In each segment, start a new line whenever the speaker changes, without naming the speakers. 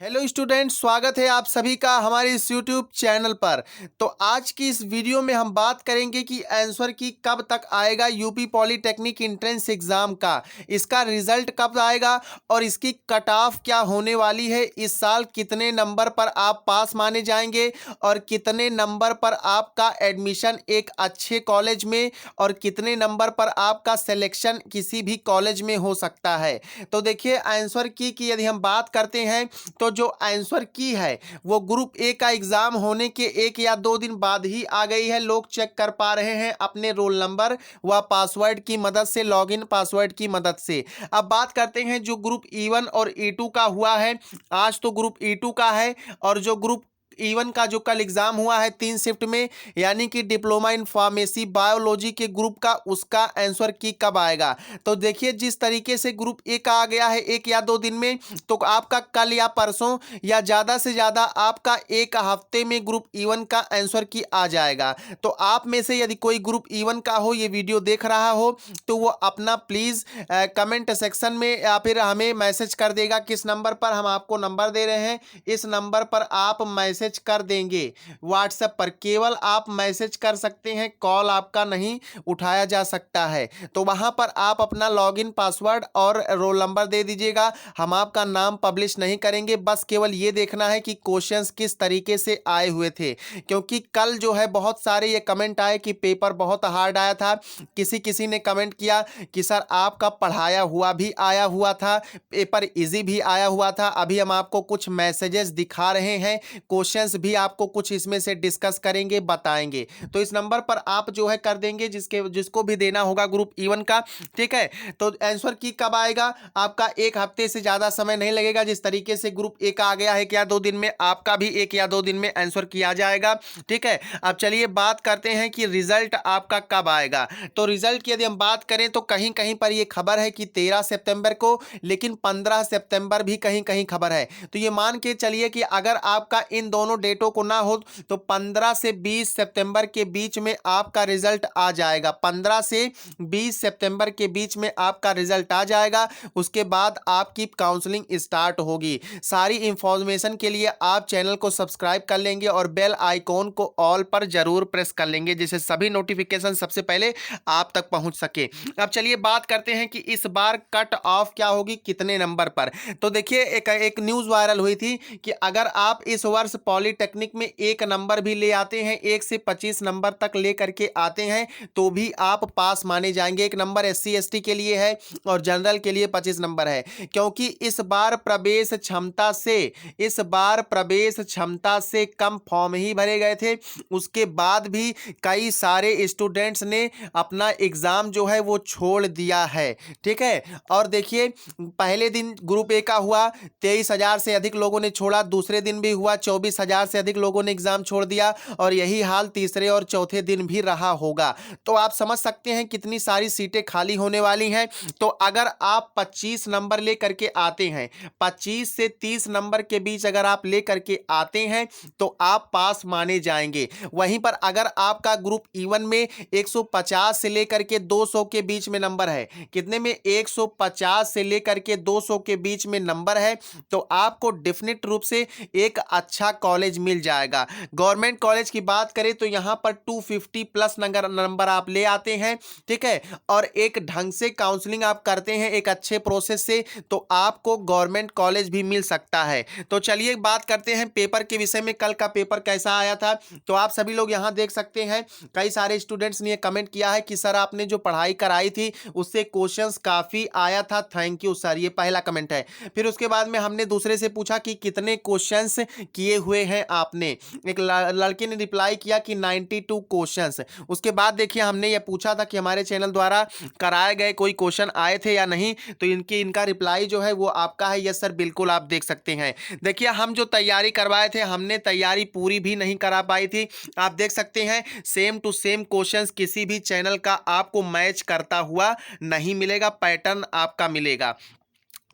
Hello student, स्वागत है आप सभी का हमारे इस यूट्यूब चैनल पर। तो आज की इस वीडियो में हम बात करेंगे कि आंसर की कब तक आएगा यूपी पॉलिटेक्निक एंट्रेंस एग्जाम का, इसका रिजल्ट कब आएगा और इसकी कट ऑफ क्या होने वाली है। इस साल कितने नंबर पर आप पास माने जाएंगे और कितने नंबर पर आपका एडमिशन एक अच्छे कॉलेज में और कितने नंबर पर आपका सिलेक्शन किसी भी कॉलेज में हो सकता है। तो देखिए, आंसर की यदि हम बात करते हैं तो जो आंसर की है वो ग्रुप ए का एग्जाम होने के 1 या 2 दिन बाद ही आ गई है। लोग चेक कर पा रहे हैं अपने रोल नंबर व पासवर्ड की मदद से, लॉगिन पासवर्ड की मदद से। अब बात करते हैं जो ग्रुप E1 और E2 का हुआ है। आज तो ग्रुप E2 का है और जो ग्रुप E1 का जो कल एग्जाम हुआ है 3 शिफ्ट में, यानी कि डिप्लोमा इन फार्मेसी बायोलॉजी के ग्रुप का, उसका आंसर की कब आएगा। तो देखिए, जिस तरीके से ग्रुप ए का आ गया है 1 या 2 दिन में, तो आपका कल या परसों या ज़्यादा से ज़्यादा आपका 1 हफ्ते में ग्रुप E1 का आंसर की आ जाएगा। तो आप में से यदि कोई ग्रुप E1 का हो, ये वीडियो देख रहा हो, तो वो अपना प्लीज़ कमेंट सेक्शन में या फिर हमें मैसेज कर देगा। किस नंबर पर हम आपको नंबर दे रहे हैं, इस नंबर पर आप मैसेज कर देंगे। व्हाट्सएप पर केवल आप मैसेज कर सकते हैं, कॉल आपका नहीं उठाया जा सकता है। तो वहां पर आप अपना लॉगिन पासवर्ड और रोल नंबर दे दीजिएगा। हम आपका नाम पब्लिश नहीं करेंगे, बस केवल ये देखना है कि क्वेश्चंस किस तरीके से आए हुए थे। क्योंकि कल जो है बहुत सारे ये कमेंट आए कि पेपर बहुत हार्ड आया था। किसी किसी ने कमेंट किया कि सर आपका पढ़ाया हुआ भी आया हुआ था, पेपर इजी भी आया हुआ था। अभी हम आपको कुछ मैसेजेस दिखा रहे हैं, क्वेश्चंस भी आपको कुछ इसमें से डिस्कस करेंगे, बताएंगे। तो इस नंबर पर आप जो है कर देंगे जिसको भी देना होगा ग्रुप E1 का। ठीक है, तो आंसर की कब आएगा, आपका 1 हफ्ते से ज्यादा समय नहीं लगेगा। जिस तरीके से ग्रुप ए का आ गया है 1 या 2 दिन में, आपका भी 1 या 2 दिन में आंसर किया जाएगा। ठीक है, अब चलिए बात करते हैं कि रिजल्ट आपका कब आएगा। तो रिजल्ट की यदि हम बात करें तो कहीं कहीं पर यह खबर है कि 13 सितंबर को, लेकिन 15 सितंबर भी कहीं कहीं खबर है। तो ये मान के चलिए कि अगर आपका इन दोनों डेटों को ना हो तो 15 से 20 सितंबर के बीच में आपका रिजल्ट आ जाएगा। 15 से 20 सितंबर के बीच में आपका रिजल्ट आ जाएगा। उसके बाद आपकी काउंसलिंग स्टार्ट होगी। सारी इंफॉर्मेशन के लिए आप चैनल को सब्सक्राइब कर लेंगे और बेल आइकॉन को ऑल पर जरूर प्रेस कर लेंगे, जिससे सभी नोटिफिकेशन सबसे पहले आप तक पहुंच सके। अब चलिए बात करते हैं कि इस बार कट ऑफ क्या होगी, कितने नंबर पर। तो देखिए, एक न्यूज वायरल हुई थी कि अगर आप इस वर्ष पॉलिटेक्निक में 1 नंबर भी ले आते हैं, 1 से 25 नंबर तक ले करके आते हैं, तो भी आप पास माने जाएंगे। 1 नंबर SC ST के लिए है और जनरल के लिए 25 नंबर है। क्योंकि इस बार प्रवेश क्षमता से कम फॉर्म ही भरे गए थे। उसके बाद भी कई सारे स्टूडेंट्स ने अपना एग्जाम जो है वो छोड़ दिया है। ठीक है, और देखिए, पहले दिन ग्रुप ए का हुआ, 23,000 से अधिक लोगों ने छोड़ा। दूसरे दिन भी हुआ, 24,000 से अधिक लोगों ने एग्जाम छोड़ दिया और यही हाल तीसरे और चौथे दिन भी रहा होगा। तो आप समझ सकते हैं कितनी सारी सीटें खाली होने वाली हैं। तो अगर आप 25 नंबर ले करके आते हैं, 25 से 30 नंबर के बीच अगर आप ले करके आते हैं, तो आप पास माने जाएंगे। वहीं पर अगर आपका ग्रुप E1 में 150 से लेकर के 200 के बीच में नंबर है, कितने में, 150 से लेकर के 200 के बीच में नंबर है, तो आपको डेफिनेट रूप से एक अच्छा कॉलेज मिल जाएगा। गवर्नमेंट कॉलेज की बात करें तो यहां पर 250 प्लस नंबर आप ले आते हैं। ठीक है, और एक ढंग से काउंसलिंग आप करते हैं एक अच्छे प्रोसेस से, तो आपको गवर्नमेंट कॉलेज भी मिल सकता है। तो चलिए बात करते हैं पेपर के विषय में, कल का पेपर कैसा आया था। तो आप सभी लोग यहां देख सकते हैं, कई सारे स्टूडेंट्स ने कमेंट किया है कि सर आपने जो पढ़ाई कराई थी उससे क्वेश्चंस काफी आया था, थैंक यू सर। ये पहला कमेंट है। फिर उसके बाद में हमने दूसरे से पूछा कि कितने क्वेश्चंस किए हुए हैं आपने। एक लड़के ने रिप्लाई किया कि 92 क्वेश्चंस। उसके बाद देखिए, हमने ये पूछा था कि हमारे चैनल द्वारा कराए गए कोई क्वेश्चन आए थे या नहीं, तो इनका रिप्लाई जो है वो आपका है, यस सर बिल्कुल, आप देख सकते हैं। देखिए, हम जो तैयारी करवाए थे, हमने तैयारी पूरी भी नहीं करा पाई थी। आप देख सकते हैं, सेम टू सेम क्वेश्चंस किसी भी चैनल का आपको मैच करता हुआ नहीं मिलेगा, पैटर्न आपका मिलेगा।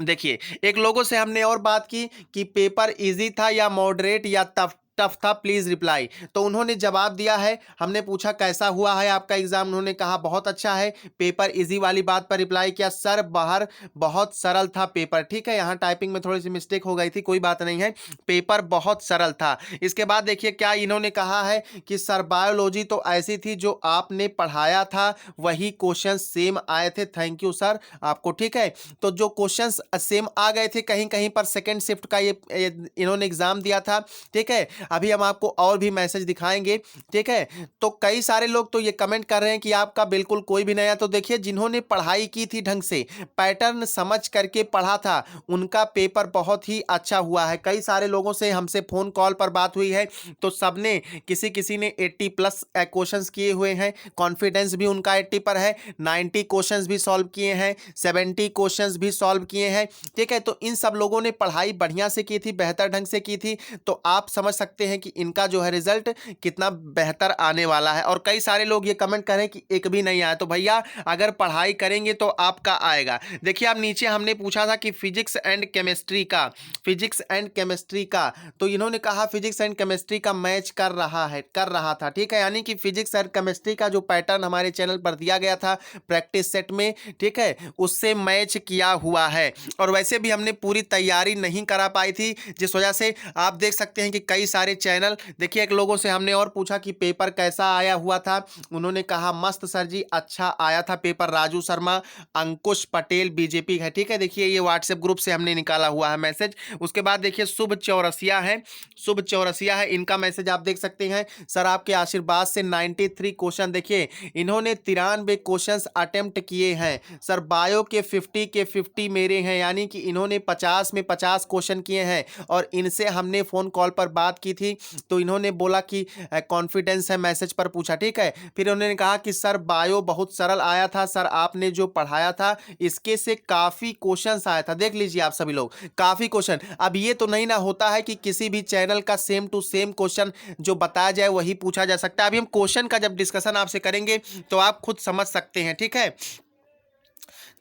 देखिए, एक लोगों से हमने और बात की कि पेपर इजी था या मॉडरेट या टफ टफ था, प्लीज रिप्लाई। तो उन्होंने जवाब दिया है, हमने पूछा कैसा हुआ है आपका एग्जाम, उन्होंने कहा बहुत अच्छा है। पेपर इजी वाली बात पर रिप्लाई किया, सर बाहर बहुत सरल था पेपर। ठीक है, यहाँ टाइपिंग में थोड़ी सी मिस्टेक हो गई थी, कोई बात नहीं है, पेपर बहुत सरल था। इसके बाद देखिए क्या इन्होंने कहा है कि सर बायोलॉजी तो ऐसी थी जो आपने पढ़ाया था वही क्वेश्चन सेम आए थे, थैंक यू सर आपको। ठीक है, तो जो क्वेश्चंस सेम आ गए थे, कहीं कहीं पर सेकंड शिफ्ट का ये इन्होंने एग्जाम दिया था। ठीक है, अभी हम आपको और भी मैसेज दिखाएंगे। ठीक है, तो कई सारे लोग तो ये कमेंट कर रहे हैं कि आपका बिल्कुल कोई भी नहीं है। तो देखिए जिन्होंने पढ़ाई की थी ढंग से, पैटर्न समझ करके पढ़ा था, उनका पेपर बहुत ही अच्छा हुआ है। कई सारे लोगों से हमसे फोन कॉल पर बात हुई है, तो सबने किसी किसी ने 80 प्लस क्वेश्चंस किए हुए हैं, कॉन्फिडेंस भी उनका 80 पर है, 90 क्वेश्चंस भी सॉल्व किए हैं, 70 क्वेश्चंस भी सॉल्व किए हैं। ठीक है, तो इन सब लोगों ने पढ़ाई बढ़िया से की थी, बेहतर ढंग से की थी, तो आप समझ सकते हैं कि इनका जो है रिजल्ट कितना बेहतर आने वाला है। और कई सारे लोग ये कमेंट कर रहे हैं कि एक भी नहीं आया। तो भैया अगर पढ़ाई करेंगे तो आपका आएगा। देखिए आप नीचे हमने पूछा था कि फिजिक्स एंड केमिस्ट्री का, फिजिक्स एंड केमिस्ट्री का, तो इन्होंने कहा फिजिक्स एंड केमिस्ट्री का मैच कर रहा था। ठीक है, यानी कि फिजिक्स एंड केमिस्ट्री का जो पैटर्न हमारे चैनल पर दिया गया था प्रैक्टिस सेट में, ठीक है, उससे मैच किया हुआ है। और वैसे भी हमने पूरी तैयारी नहीं करा पाई थी, जिस वजह से आप देख सकते हैं कि कई सारे चैनल, देखिए एक लोगों से हमने और पूछा कि पेपर कैसा आया हुआ था, उन्होंने कहा मस्त सर जी, अच्छा आया था पेपर। राजू शर्मा, अंकुश पटेल बीजेपी है। ठीक है, देखिए ये व्हाट्सएप ग्रुप से हमने निकाला हुआ है मैसेज। उसके बाद देखिए शुभ चौरसिया है, शुभ चौरसिया है, इनका मैसेज आप देख सकते हैं, सर आपके आशीर्वाद से 93 क्वेश्चन, देखिए इन्होंने 93 क्वेश्चन अटेम्प्ट किए हैं सर। बायो के 50 मेरे हैं, यानी कि इन्होंने 50 में 50 क्वेश्चन किए हैं। और इनसे हमने फोन कॉल पर बात की थी, तो इन्होंने बोला कि कॉन्फिडेंस है, मैसेज पर पूछा। ठीक है, फिर उन्होंने कहा कि सर बायो बहुत सरल आया था, सर आपने जो पढ़ाया था इसके से काफी क्वेश्चंस आया था। देख लीजिए आप सभी लोग, काफी क्वेश्चन। अब ये तो नहीं ना होता है कि किसी भी चैनल का सेम टू सेम क्वेश्चन जो बताया जाए वही पूछा जा सकता है। अभी हम क्वेश्चन का जब डिस्कशन आपसे करेंगे तो आप खुद समझ सकते हैं। ठीक है,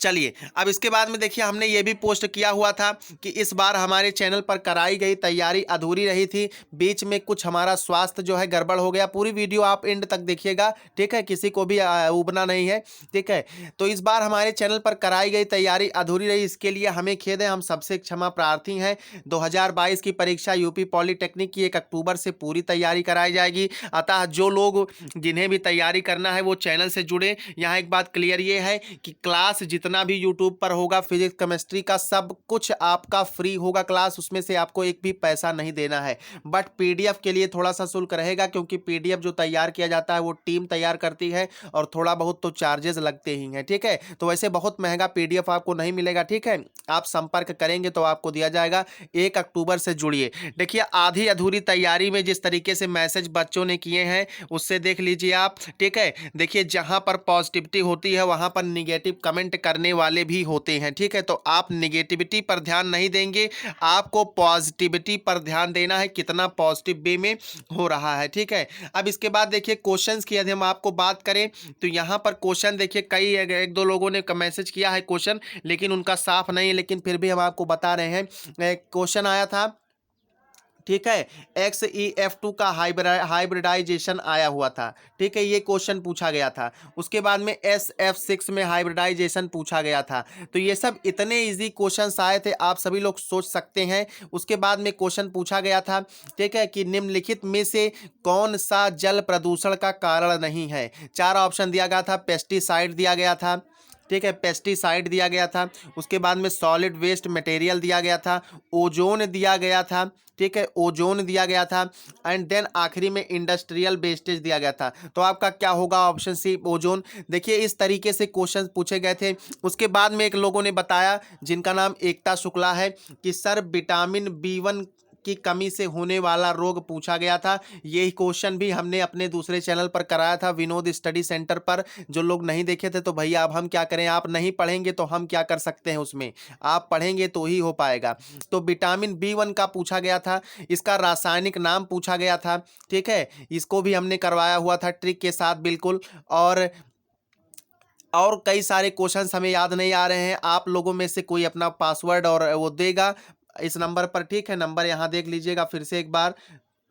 चलिए अब इसके बाद में देखिए हमने ये भी पोस्ट किया हुआ था कि इस बार हमारे चैनल पर कराई गई तैयारी अधूरी रही थी, बीच में कुछ हमारा स्वास्थ्य जो है गड़बड़ हो गया। पूरी वीडियो आप एंड तक देखिएगा, ठीक है, किसी को भी उबना नहीं है। ठीक है, तो इस बार हमारे चैनल पर कराई गई तैयारी अधूरी रही, इसके लिए हमें खेद है, हम सबसे क्षमा प्रार्थी हैं। 2022 की परीक्षा यूपी पॉलीटेक्निक की 1 अक्टूबर से पूरी तैयारी कराई जाएगी। अतः जो लोग जिन्हें भी तैयारी करना है वो चैनल से जुड़े। यहाँ एक बात क्लियर ये है कि क्लास जितना भी यूट्यूब पर होगा फिजिक्स केमिस्ट्री का, सब कुछ आपका फ्री होगा क्लास, उसमें से आपको एक भी पैसा नहीं देना है। बट पीडीएफ के लिए थोड़ा सा शुल्क रहेगा, क्योंकि पीडीएफ जो तैयार किया जाता है वो टीम तैयार करती है, और थोड़ा बहुत तो चार्जेस लगते ही हैं। ठीक है, तो वैसे बहुत महंगा पीडीएफ आपको नहीं मिलेगा। ठीक है, आप संपर्क करेंगे तो आपको दिया जाएगा। 1 अक्टूबर से जुड़िए। देखिए आधी अधूरी तैयारी में जिस तरीके से मैसेज बच्चों ने किए हैं उससे देख लीजिए आप। ठीक है, देखिए जहां पर पॉजिटिविटी होती है वहां पर निगेटिव कमेंट करने वाले भी होते हैं। ठीक है, तो आप निगेटिविटी पर ध्यान नहीं देंगे, आपको पॉजिटिविटी पर ध्यान देना है, कितना पॉजिटिव वे में हो रहा है। ठीक है, अब इसके बाद देखिए क्वेश्चंस की यदि हम आपको बात करें तो यहाँ पर क्वेश्चन देखिए कई एक दो लोगों ने मैसेज किया है क्वेश्चन, लेकिन उनका साफ नहीं है, लेकिन फिर भी हम आपको बता रहे हैं। क्वेश्चन आया था, ठीक है, XeF2 का हाइब्रिडाइजेशन आया हुआ था। ठीक है, ये क्वेश्चन पूछा गया था। उसके बाद में SF6 में हाइब्रिडाइजेशन पूछा गया था। तो ये सब इतने इजी क्वेश्चंस आए थे, आप सभी लोग सोच सकते हैं। उसके बाद में क्वेश्चन पूछा गया था, ठीक है, कि निम्नलिखित में से कौन सा जल प्रदूषण का कारण नहीं है। 4 ऑप्शन दिया गया था, पेस्टिसाइड दिया गया था, ठीक है, पेस्टिसाइड दिया गया था। उसके बाद में सॉलिड वेस्ट मटेरियल दिया गया था, ओजोन दिया गया था, ठीक है, ओजोन दिया गया था, एंड देन आखिरी में इंडस्ट्रियल वेस्टेज दिया गया था। तो आपका क्या होगा, ऑप्शन सी ओजोन। देखिए इस तरीके से क्वेश्चन पूछे गए थे। उसके बाद में एक लोगों ने बताया, जिनका नाम एकता शुक्ला है, कि सर विटामिन B1 की कमी से होने वाला रोग पूछा गया था। यही क्वेश्चन भी हमने अपने दूसरे चैनल पर कराया था, विनोद स्टडी सेंटर पर। जो लोग नहीं देखे थे तो भैया अब हम क्या करें, आप नहीं पढ़ेंगे तो हम क्या कर सकते हैं, उसमें आप पढ़ेंगे तो ही हो पाएगा। तो विटामिन B1 का पूछा गया था, इसका रासायनिक नाम पूछा गया था। ठीक है, इसको भी हमने करवाया हुआ था ट्रिक के साथ बिल्कुल। और कई सारे क्वेश्चंस हमें याद नहीं आ रहे हैं। आप लोगों में से कोई अपना पासवर्ड और वो देगा इस नंबर पर। ठीक है, नंबर यहाँ देख लीजिएगा फिर से एक बार,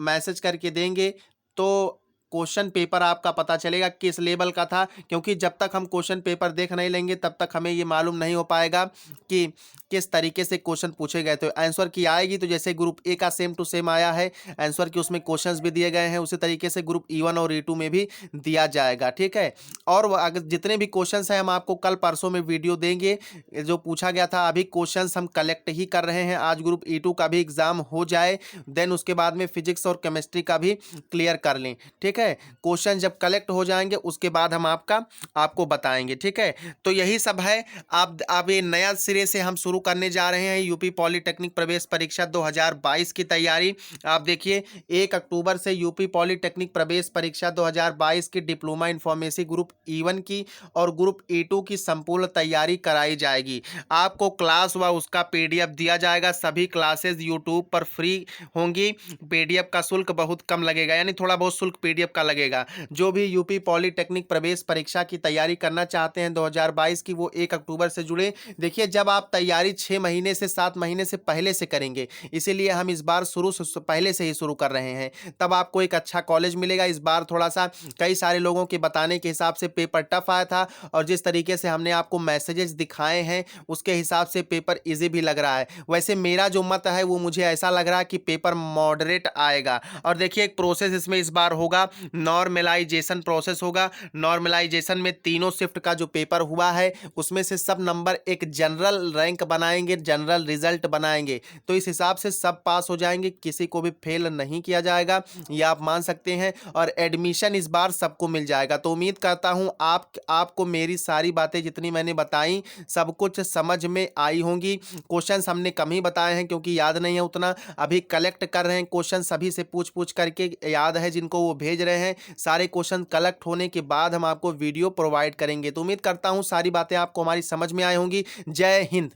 मैसेज करके देंगे तो क्वेश्चन पेपर आपका पता चलेगा किस लेवल का था, क्योंकि जब तक हम क्वेश्चन पेपर देख नहीं लेंगे तब तक हमें ये मालूम नहीं हो पाएगा कि किस तरीके से क्वेश्चन पूछे गए। तो आंसर की आएगी तो जैसे ग्रुप ए का सेम टू सेम आया है आंसर की, उसमें क्वेश्चंस भी दिए गए हैं, उसी तरीके से ग्रुप E1 और E2 में भी दिया जाएगा। ठीक है, और अगर जितने भी क्वेश्चंस हैं हम आपको कल परसों में वीडियो देंगे। जो पूछा गया था अभी क्वेश्चंस हम कलेक्ट ही कर रहे हैं, आज ग्रुप E2 का भी एग्जाम हो जाए, देन उसके बाद में फिजिक्स और केमिस्ट्री का भी क्लियर कर लें। ठीक है, क्वेश्चन जब कलेक्ट हो जाएंगे उसके बाद हम आपको बताएंगे। ठीक है, तो यही सब है। आप ये नया सिरे से हम शुरू करने जा रहे हैं यूपी पॉलिटेक्निक प्रवेश परीक्षा 2022 की तैयारी। आप देखिए 1 अक्टूबर से यूपी पॉलिटेक्निक प्रवेश परीक्षा 2022 की डिप्लोमा इन्फॉर्मेसी ग्रुप E1 की और ग्रुप E2 की संपूर्ण तैयारी कराई जाएगी। आपको क्लास व उसका PDF दिया जाएगा। सभी क्लासेस यूट्यूब पर फ्री होंगी। PDF का शुल्क बहुत कम लगेगा, यानी थोड़ा बहुत शुल्क PDF का लगेगा। जो भी यूपी पॉलिटेक्निक प्रवेश परीक्षा की तैयारी करना चाहते हैं 2022 की, वो 1 अक्टूबर से जुड़े। देखिए जब आप तैयारी 6 महीने से 7 महीने से पहले से करेंगे, इसीलिए हम इस बार शुरू से पहले से ही शुरू कर रहे हैं, तब आपको एक अच्छा कॉलेज मिलेगा। इस बार थोड़ा सा कई सारे लोगों के बताने के हिसाब से पेपर टफ आया था, और जिस तरीके से हमने आपको मैसेजेस दिखाए हैं उसके हिसाब से पेपर इजी भी लग रहा है। वैसे मेरा जो मत है वो मुझे ऐसा लग रहा है कि पेपर मॉडरेट आएगा। और देखिए एक प्रोसेस इसमें इस बार होगा, नॉर्मलाइजेशन प्रोसेस होगा। नॉर्मलाइजेशन में तीनों शिफ्ट का जो पेपर हुआ है उसमें से सब नंबर एक जनरल रैंक बनाएंगे, जनरल रिजल्ट बनाएंगे, तो इस हिसाब से सब पास हो जाएंगे, किसी को भी फेल नहीं किया जाएगा, ये आप मान सकते हैं। और एडमिशन इस बार सबको मिल जाएगा। तो उम्मीद करता हूं आपको मेरी सारी बातें जितनी मैंने बताई सब कुछ समझ में आई होंगी। क्वेश्चंस हमने कम ही बताए हैं क्योंकि याद नहीं है उतना, अभी कलेक्ट कर रहे हैं क्वेश्चन, सभी से पूछ पूछ करके याद है जिनको वो भेज रहे हैं। सारे क्वेश्चन कलेक्ट होने के बाद हम आपको वीडियो प्रोवाइड करेंगे। तो उम्मीद करता हूं सारी बातें आपको हमारी समझ में आई होंगी। जय हिंद।